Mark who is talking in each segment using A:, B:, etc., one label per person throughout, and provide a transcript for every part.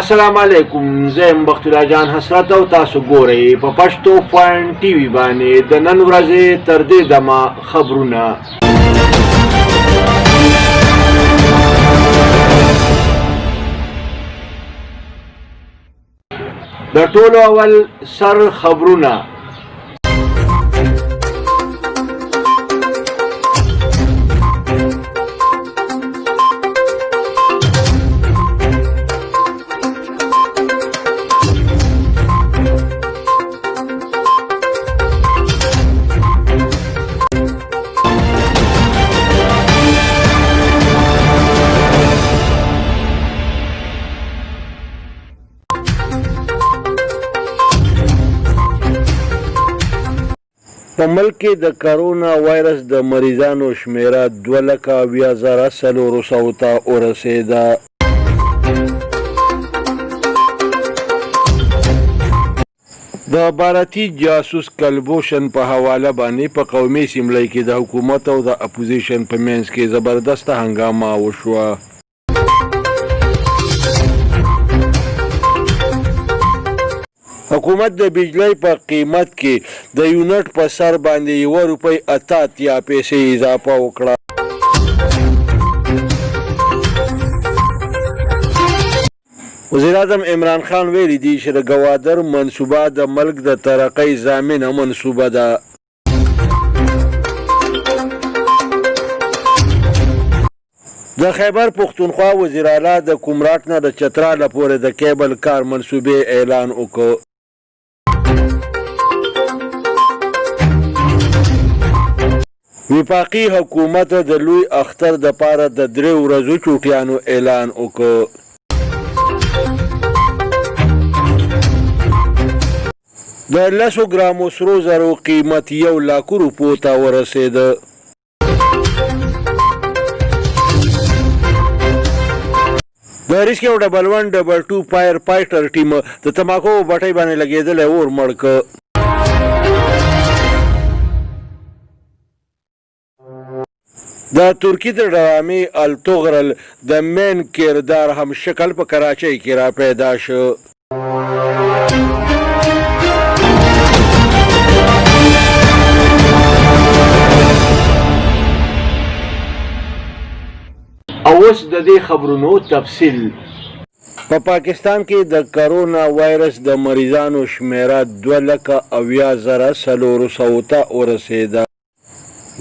A: السلام علیکم. زه یم بخت الله جان حسرت او تاسو ګورئ په پښتو پوینټ ټي وي باندې د نن ورځې تر دې دمه خبرونه. د ټولو اول سر خبرونه. په ملک کې د کرونا وایرس د مریضانو شمیره 2,80,400 ته ورسېده. د بھارتي جاسوس کلبھوشن په حواله باندې په قومي اسمبلی کې د حکومت او د اپوزیشن په منځ کې زبردسته هنګامه وشوه. حکومت د بجلی په قیمت کې د یونټ په سر باندې 1 روپۍ 88 پیسې اضافه وکړه. وزیر اعظم عمران خان ویلي دي چې د ګوادر منصوبه د ملک د ترقۍ ضامنه منصوبه ده. د خیبر پښتونخوا وزیر اعلی د کمراټ نه د چتراله پورې د کیبل کار منصوبې اعلان وکړ. وفاقي حکومت د لوی اختر د پاره د 3 ورځو چوټیانو اعلان وکړ. د 10 ګرامو سرو زرو قیمت 1 لک روپو ته ورسېده. د ریسکیو ډبل 122 فایر فایټر ټیم د تماکو بټۍ باندې لګېدلی اور مړ کړ. د ترکي د ډرامې التغرل د مین کردار هم شکل په کراچۍ کې را پیدا شو. اوس د دې خبرونو تفصیل. په پاکستان کې د کرونا وایرس د مریضانو شمیره 2,80,400 ته ورسېده.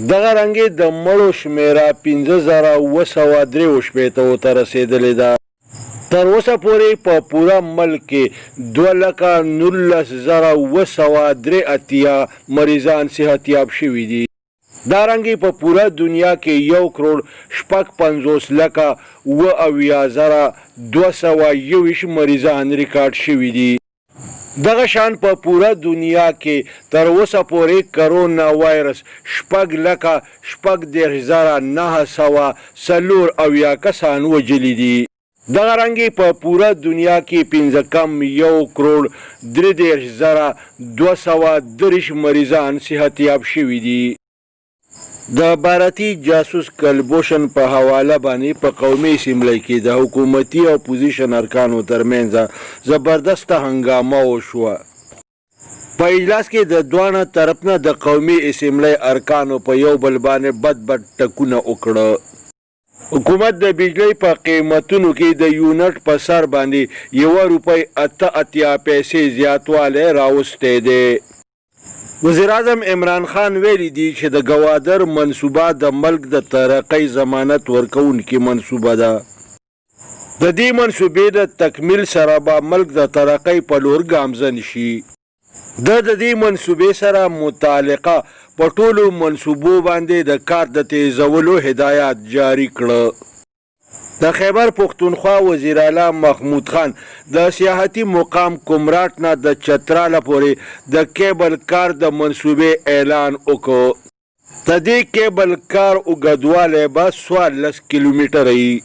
A: دغه رنګې د مړو شمیره 5,263 ته رسېدلې ده. تر اوسه پورې په پوره ملک کې 2,19,283 مریضان صحتیاب شوي دي. دا رنګې په پوره دنیا کې 1,55,221 مریضان ریکارډ شوي دي. دغه شان په پوره دنیا کې تر اوسه پورې کرونا وایرس 6,40,904 کسان وژلي دي. دغه رنګې په پوره دنیا کې 5,1,33,230 مریضان صحتیاب شوي دي. د بھارتي جاسوس کلبھوشن په حواله باندې په قومي اسمبلی کې د حکومتي او اپوزیشن ارکانو ترمنځ زبردسته هنګامه وشوه. په اجلاس کې د دواړه طرف نه د قومي اسمبلی ارکانو په یو بل باندې بد ټکونه وکړه. حکومت د بجلی په قیمتونو کې د یونټ په سر باندې 1 روپۍ 88 پیسې زیاتوالی راوستی دی. وزیر اعظم عمران خان ویلي دي چې د ګوادر منصوبه د ملک د ترقۍ ضمانت ورکوونکې منصوبه ده. د دې منصوبې د تکمیل سره به ملک د ترقۍ په لور ګامزن شي. د دې منصوبې سره متعلقه په ټولو منصوبو باندې د کار د تیزولو هدایات جاری کړه. د خیبر پښتونخوا وزیر اعلی محمود خان د سیاحتي مقام کمراټ نه د چتراله پورې د کیبل کار د منصوبې اعلان وکړ. د دې کیبل کار اوږدوالی به 14 کیلومتره وي.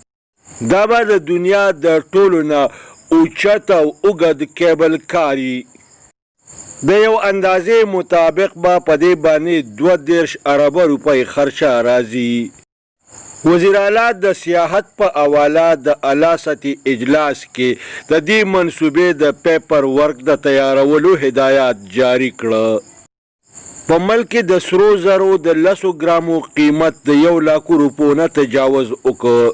A: دا به د دنیا د ټولو نه اوچت او اوږد کیبل کار وي. د یو اندازې مطابق به په دې باندې 32 اربه روپۍ خرچه راځي. وزیر اعلی د سیاحت په حواله د اعلی سطحي اجلاس کې د دې منصوبې د پیپر ورک د تیارولو هدایات جاری کړه. په ملک کې د سرو زرو د 10 ګرامو قیمت د 1 لک روپو نه تجاوز وکړ.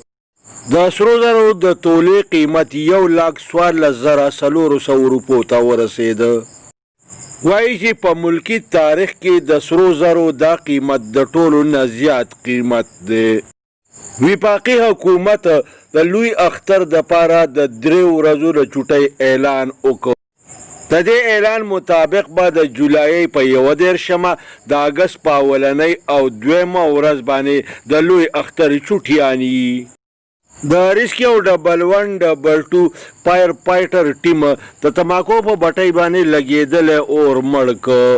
A: د سرو زرو د تولې قیمت 1,14,400 روپو ته ورسېده. وایي چې په ملکی تاریخ کې د سرو زرو دا قیمت د ټولو نه زیات قیمت دی. وفاقي حکومت د لوی اختر د پاره د 3 ورځو د چوټۍ اعلان وکړ. د دې اعلان مطابق به د جولای په 11مه د اګست په اولنۍ او 2مه ورځ باندې د لوی اختر چوټیانې وي. د ریسکیو ډبل 1 ډبل 2 فایر فایټر ټیم د تماکو په بټۍ باندې لګېدلی اور مړ کړ.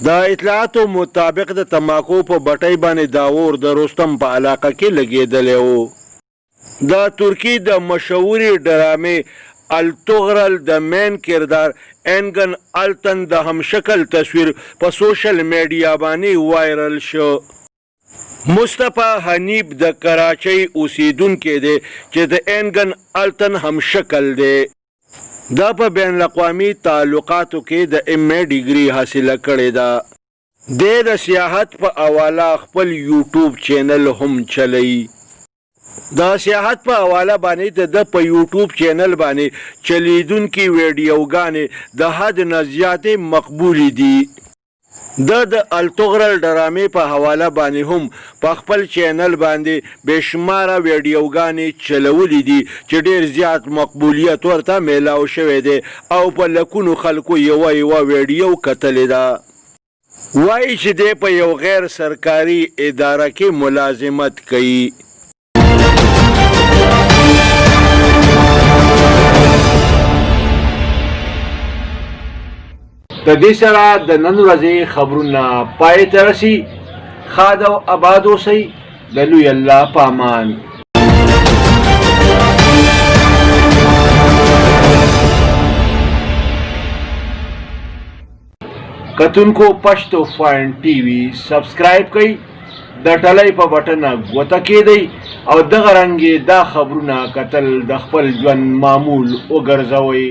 A: د اطلاعاتو مطابق د تماکو په بټۍ باندې دا اور د رستم په علاقه کې لګېدلی و. د ترکي د مشهورې ډرامې التغرل د مین کردار انګن التن د همشکل تصویر په سوشل میډیا باندې وایرل شو. مصطفی حنیف د کراچۍ اوسیدونکی دی چې د انګن التن همشکل دی. دا په بین الاقوامي تعلقاتو کې د MA ډیګري حاصله کړې ده. د سیاحت په حواله خپل یوټیوب چینل هم چلی. د سیاحت په حواله باندې د په یوټیوب چینل باندې چلیدونکي ویډیوګانې د حد نه زیاتې مقبولې دي. د التغرل ډرامې په حواله باندې هم په خپل چینل باندې بېشماره ویډیوګانې چلولې دي چې ډېر زیات مقبولیت ورته میلاو شوی دی او په لکونو خلکو یوه ویډیو کتلې ده. وایي چې دی په یو غیر سرکاري اداره کې ملازمت کوي. د دې سره د نن ورځې خبرونه پای ته رسي. ښاد او اباد اوسئ. د لوی الله په امان. کتونکو پښتو فاین ټي وي سبسکرایب کړئ. د ټلۍ په بټن ګوته کېدئ او دغه رنګې دا خبرونه کتل د خپل ژوند معمول وګرځوئ.